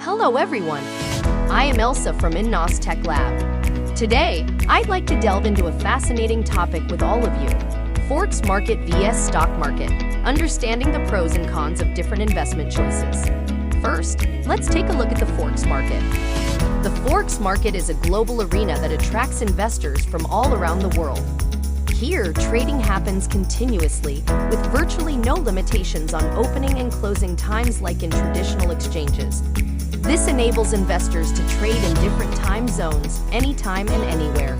Hello everyone, I am Elsa from INNOSS Tech Lab. Today, I'd like to delve into a fascinating topic with all of you. Forex market vs stock market, understanding the pros and cons of different investment choices. First, let's take a look at the Forex market. The Forex market is a global arena that attracts investors from all around the world. Here, trading happens continuously, with virtually no limitations on opening and closing times like in traditional exchanges. This enables investors to trade in different time zones, anytime and anywhere.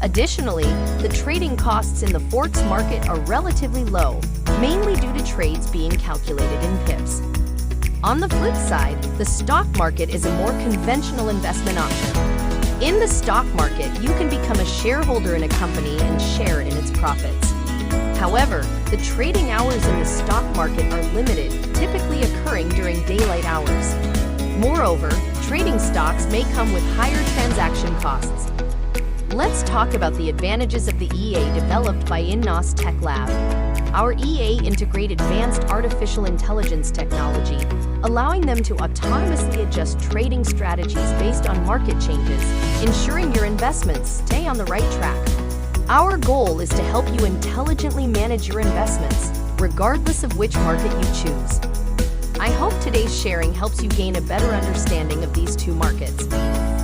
Additionally, the trading costs in the Forex market are relatively low, mainly due to trades being calculated in pips. On the flip side, the stock market is a more conventional investment option. In the stock market, you can become a shareholder in a company and share in its profits. However, the trading hours in the stock market are limited, typically occurring during daylight hours. Moreover, trading stocks may come with higher transaction costs. Let's talk about the advantages of the EA developed by INNOSS Tech Lab. Our EA integrate advanced artificial intelligence technology, allowing them to autonomously adjust trading strategies based on market changes, ensuring your investments stay on the right track. Our goal is to help you intelligently manage your investments, regardless of which market you choose. I hope today's sharing helps you gain a better understanding of these two markets.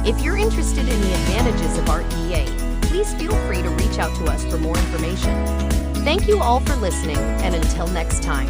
If you're interested in the advantages of our EA, please feel free to reach out to us for more information. Thank you all for listening, and until next time.